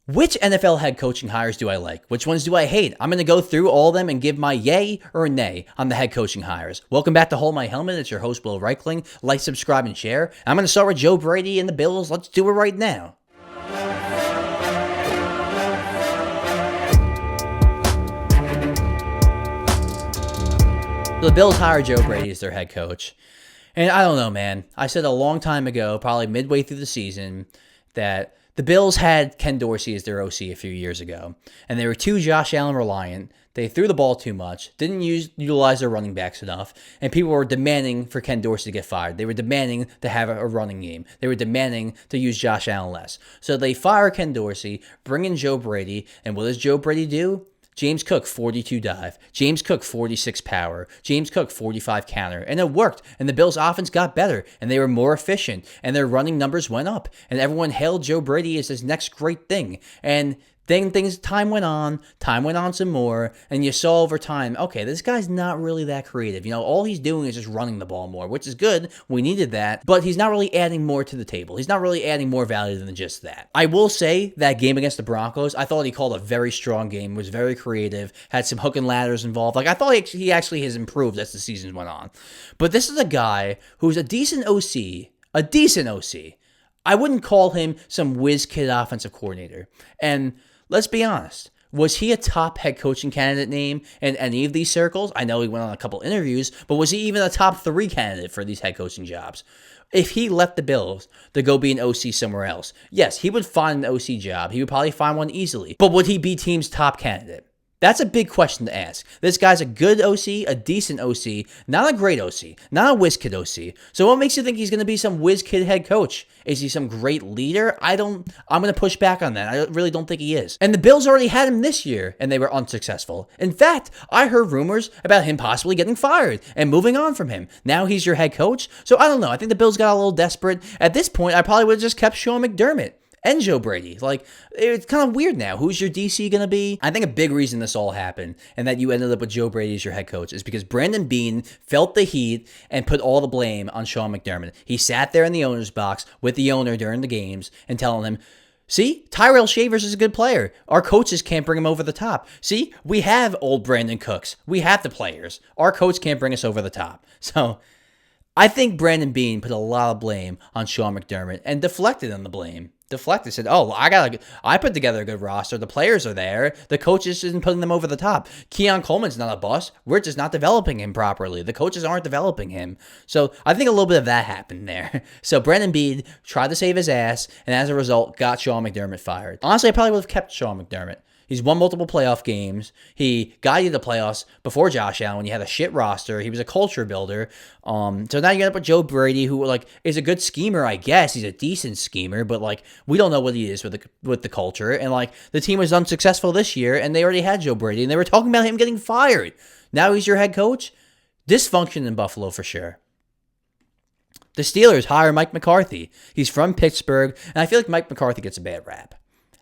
Which NFL head coaching hires do I like? Which ones do I hate? I'm going to go through all of them and give my yay or nay on the head coaching hires. Welcome back to Hold My Helmet. It's your host, Will Reichling. Like, subscribe, and share. I'm going to start with Joe Brady and the Bills. Let's do it right now. The Bills hired Joe Brady as their head coach. And I don't know, man. I said a long time ago, probably midway through the season, that the Bills had Ken Dorsey as their OC a few years ago, and they were too Josh Allen reliant. They threw the ball too much, didn't utilize their running backs enough, and people were demanding for Ken Dorsey to get fired. They were demanding to have a running game. They were demanding to use Josh Allen less. So they fire Ken Dorsey, bring in Joe Brady, and what does Joe Brady do? James Cook, 42 dive. James Cook, 46 power. James Cook, 45 counter. And it worked. And the Bills' offense got better. And they were more efficient. And their running numbers went up. And everyone hailed Joe Brady as his next great thing. And then time went on some more, and you saw over time, okay, this guy's not really that creative. You know, all he's doing is just running the ball more, which is good. We needed that, but he's not really adding more to the table. He's not really adding more value than just that. I will say that game against the Broncos, I thought he called a very strong game, was very creative, had some hook and ladders involved. Like, I thought he actually has improved as the season went on. But this is a guy who's a decent OC. I wouldn't call him some whiz kid offensive coordinator. And let's be honest. Was he a top head coaching candidate name in any of these circles? I know he went on a couple interviews, but was he even a top 3 candidate for these head coaching jobs? If he left the Bills to go be an OC somewhere else, yes, he would find an OC job. He would probably find one easily. But would he be team's top candidate? That's a big question to ask. This guy's a good OC, a decent OC, not a great OC, not a whiz kid OC. So what makes you think he's going to be some whiz kid head coach? Is he some great leader? I'm going to push back on that. I really don't think he is. And the Bills already had him this year, and they were unsuccessful. In fact, I heard rumors about him possibly getting fired and moving on from him. Now he's your head coach. So I don't know. I think the Bills got a little desperate. At this point, I probably would have just kept Sean McDermott and Joe Brady. Like, it's kind of weird now. Who's your DC going to be? I think a big reason this all happened and that you ended up with Joe Brady as your head coach is because Brandon Beane felt the heat and put all the blame on Sean McDermott. He sat there in the owner's box with the owner during the games and telling him, see, Tyrell Shavers is a good player. Our coaches can't bring him over the top. See, we have old Brandon Cooks. We have the players. Our coach can't bring us over the top. So I think Brandon Beane put a lot of blame on Sean McDermott and deflected on the blame. Said, oh, I put together a good roster. The players are there. The coaches isn't putting them over the top. Keon Coleman's not a bust. We're just not developing him properly. The coaches aren't developing him. So I think a little bit of that happened there. So Brandon Beane tried to save his ass, and as a result, got Sean McDermott fired. Honestly, I probably would have kept Sean McDermott. He's won multiple playoff games. He got you to the playoffs before Josh Allen when you had a shit roster. He was a culture builder. So now you end up with Joe Brady, who is a good schemer, I guess. He's a decent schemer, but we don't know what he is with the culture. And the team was unsuccessful this year, and they already had Joe Brady, and they were talking about him getting fired. Now he's your head coach. Dysfunction in Buffalo for sure. The Steelers hire Mike McCarthy. He's from Pittsburgh, and I feel like Mike McCarthy gets a bad rap.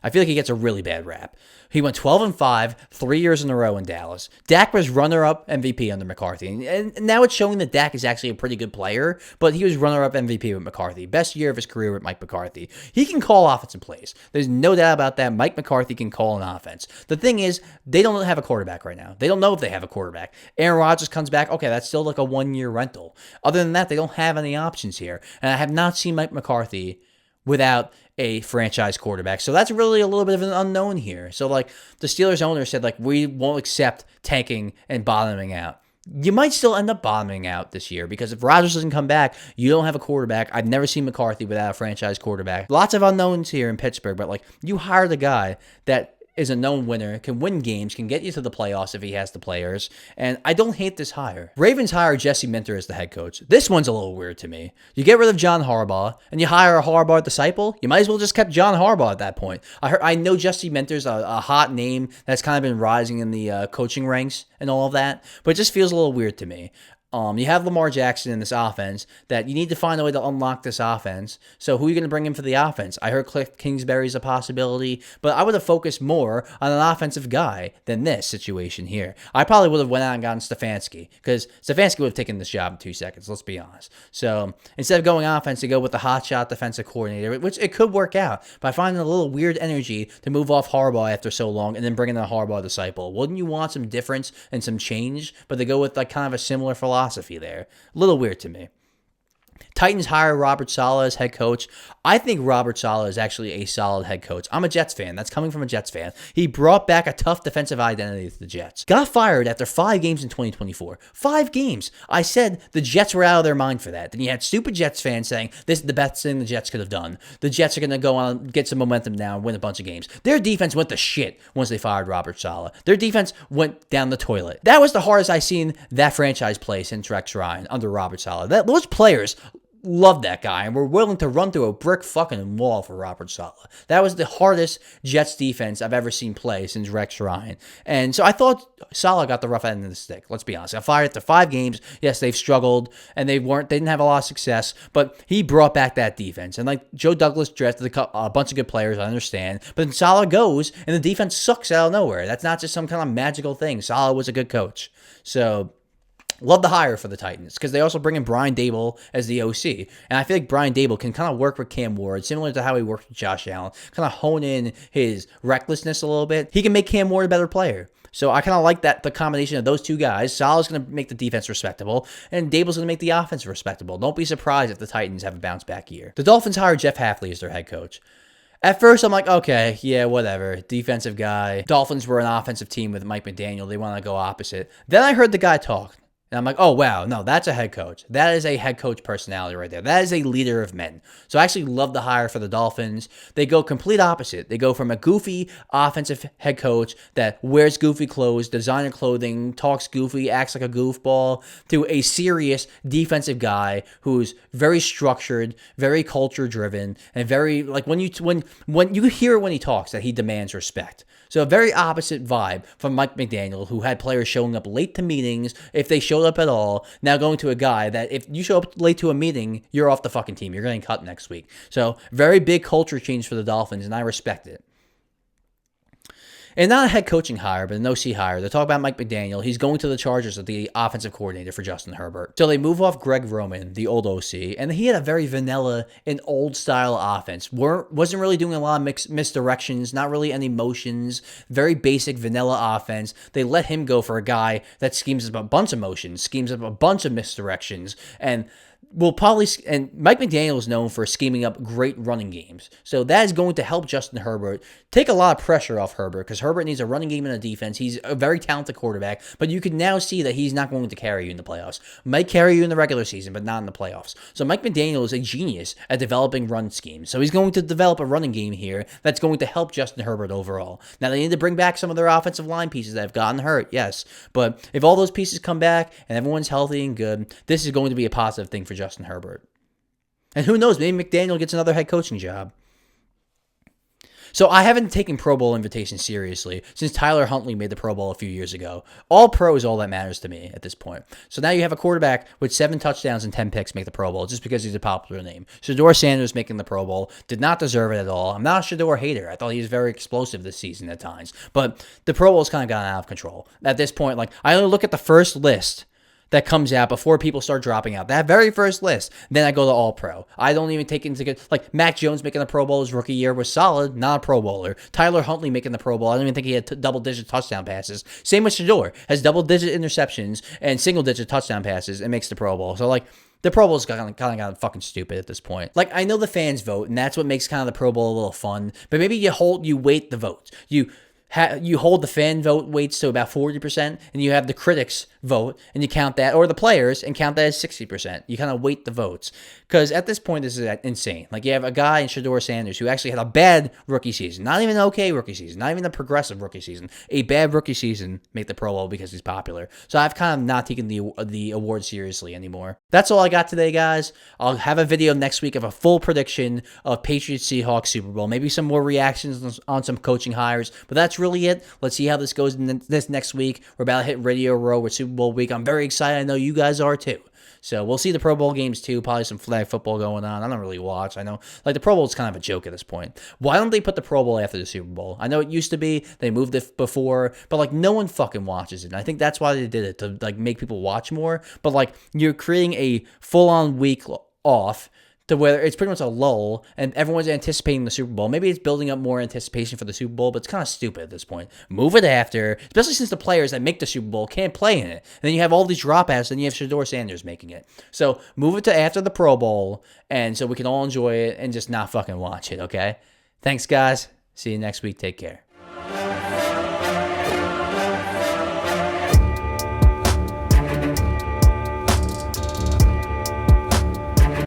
I feel like he gets a really bad rap. He went 12-5, 3 years in a row in Dallas. Dak was runner-up MVP under McCarthy. And now it's showing that Dak is actually a pretty good player, but he was runner-up MVP with McCarthy. Best year of his career with Mike McCarthy. He can call offensive plays. There's no doubt about that. Mike McCarthy can call an offense. The thing is, they don't have a quarterback right now. They don't know if they have a quarterback. Aaron Rodgers comes back. Okay, that's still like a one-year rental. Other than that, they don't have any options here. And I have not seen Mike McCarthy without a franchise quarterback. So that's really a little bit of an unknown here. So the Steelers owner said we won't accept tanking and bottoming out. You might still end up bottoming out this year because if Rodgers doesn't come back, you don't have a quarterback. I've never seen McCarthy without a franchise quarterback. Lots of unknowns here in Pittsburgh, but you hired a guy that is a known winner, can win games, can get you to the playoffs if he has the players, and I don't hate this hire. Ravens hire Jesse Minter as the head coach. This one's a little weird to me. You get rid of John Harbaugh, and you hire a Harbaugh disciple? You might as well just kept John Harbaugh at that point. I know Jesse Minter's a hot name that's kind of been rising in the coaching ranks and all of that, but it just feels a little weird to me. You have Lamar Jackson in this offense that you need to find a way to unlock this offense. So who are you going to bring in for the offense? I heard Cliff Kingsbury is a possibility, but I would have focused more on an offensive guy than this situation here. I probably would have went out and gotten Stefanski because Stefanski would have taken this job in 2 seconds, let's be honest. So instead of going offense, you go with the hotshot defensive coordinator, which it could work out by finding a little weird energy to move off Harbaugh after so long and then bring in a Harbaugh disciple. Wouldn't you want some difference and some change? But they go with like kind of a similar philosophy there. A little weird to me. Titans hire Robert Saleh as head coach. I think Robert Saleh is actually a solid head coach. I'm a Jets fan. That's coming from a Jets fan. He brought back a tough defensive identity to the Jets. Got fired after 5 games in 2024. 5 games. I said the Jets were out of their mind for that. Then you had stupid Jets fans saying this is the best thing the Jets could have done. The Jets are going to go on, get some momentum now, and win a bunch of games. Their defense went to shit once they fired Robert Saleh. Their defense went down the toilet. That was the hardest I've seen that franchise play since Rex Ryan under Robert Saleh. Those players loved that guy and were willing to run through a brick fucking wall for Robert Saleh. That was the hardest Jets defense I've ever seen play since Rex Ryan. And so I thought Saleh got the rough end of the stick. Let's be honest. Got fired after 5 games. Yes, they've struggled and they didn't have a lot of success, but he brought back that defense. And like Joe Douglas drafted a bunch of good players, I understand, but then Saleh goes and the defense sucks out of nowhere. That's not just some kind of magical thing. Saleh was a good coach. So love the hire for the Titans because they also bring in Brian Daboll as the OC. And I feel like Brian Daboll can kind of work with Cam Ward, similar to how he worked with Josh Allen, kind of hone in his recklessness a little bit. He can make Cam Ward a better player. So I kind of like that, the combination of those two guys. Saleh's going to make the defense respectable, and Daboll's going to make the offense respectable. Don't be surprised if the Titans have a bounce-back year. The Dolphins hired Jeff Hafley as their head coach. At first, I'm like, okay, yeah, whatever. Defensive guy. Dolphins were an offensive team with Mike McDaniel. They want to go opposite. Then I heard the guy talk. And I'm like, oh, wow, no, that's a head coach. That is a head coach personality right there. That is a leader of men. So I actually love the hire for the Dolphins. They go complete opposite. They go from a goofy offensive head coach that wears goofy clothes, designer clothing, talks goofy, acts like a goofball, to a serious defensive guy who's very structured, very culture-driven, and very, like, when you hear when he talks that he demands respect. So a very opposite vibe from Mike McDaniel, who had players showing up late to meetings, if they showed up at all, now going to a guy that if you show up late to a meeting, you're off the fucking team. You're getting cut next week. So very big culture change for the Dolphins, and I respect it. And not a head coaching hire, but an OC hire. They talk about Mike McDaniel. He's going to the Chargers as the offensive coordinator for Justin Herbert. So they move off Greg Roman, the old OC, and he had a very vanilla and old-style offense. Wasn't really doing a lot of misdirections, not really any motions, very basic vanilla offense. They let him go for a guy that schemes up a bunch of motions, schemes up a bunch of misdirections, and and Mike McDaniel is known for scheming up great running games. So that is going to help Justin Herbert take a lot of pressure off Herbert because Herbert needs a running game and a defense. He's a very talented quarterback, but you can now see that he's not going to carry you in the playoffs. Might carry you in the regular season, but not in the playoffs. So Mike McDaniel is a genius at developing run schemes. So he's going to develop a running game here that's going to help Justin Herbert overall. Now they need to bring back some of their offensive line pieces that have gotten hurt, yes. But if all those pieces come back and everyone's healthy and good, this is going to be a positive thing for Justin Herbert. And who knows, maybe McDaniel gets another head coaching job. So I haven't taken Pro Bowl invitations seriously since Tyler Huntley made the Pro Bowl a few years ago. All pro is all that matters to me at this point. So now you have a quarterback with 7 touchdowns and 10 picks make the Pro Bowl just because he's a popular name. Shedeur Sanders making the Pro Bowl did not deserve it at all. I'm not a Shedeur hater. I thought he was very explosive this season at times. But the Pro Bowl's kind of gotten out of control. At this point, like, I only look at the first list that comes out before people start dropping out. That very first list. Then I go to All-Pro. I don't even take into like Mac Jones making the Pro Bowl his rookie year was solid, not a Pro Bowler. Tyler Huntley making the Pro Bowl. I don't even think he had double-digit touchdown passes. Same with Shedeur. Has double-digit interceptions and single-digit touchdown passes and makes the Pro Bowl. So like the Pro Bowl's kind of gotten fucking stupid at this point. Like, I know the fans vote, and that's what makes kind of the Pro Bowl a little fun. But maybe you weight the votes. You hold the fan vote weights to about 40%, and you have the critics vote, and you count that, or the players, and count that as 60%. You kind of weight the votes. Because at this point, this is insane. Like, you have a guy in Shedeur Sanders who actually had a bad rookie season. Not even an okay rookie season. Not even a progressive rookie season. A bad rookie season make the Pro Bowl because he's popular. So I've kind of not taken the award seriously anymore. That's all I got today, guys. I'll have a video next week of a full prediction of Patriots-Seahawks Super Bowl. Maybe some more reactions on some coaching hires. But that's really really it. Let's see how this goes in this next week. We're about to hit Radio Row with Super Bowl week. I'm very excited. I know you guys are too. So we'll see the Pro Bowl games too. Probably some flag football going on. I don't really watch. I know, like, the Pro Bowl is kind of a joke at this point. Why don't they put the Pro Bowl after the Super Bowl? I know it used to be. They moved it before, but like no one fucking watches it. And I think that's why they did it, to like make people watch more. But like you're creating a full-on week off to where it's pretty much a lull and everyone's anticipating the Super Bowl. Maybe it's building up more anticipation for the Super Bowl, but it's kind of stupid at this point. Move it after, especially since the players that make the Super Bowl can't play in it. And then you have all these dropouts, and you have Shedeur Sanders making it. So move it to after the Pro Bowl, and so we can all enjoy it and just not fucking watch it, okay? Thanks, guys. See you next week. Take care.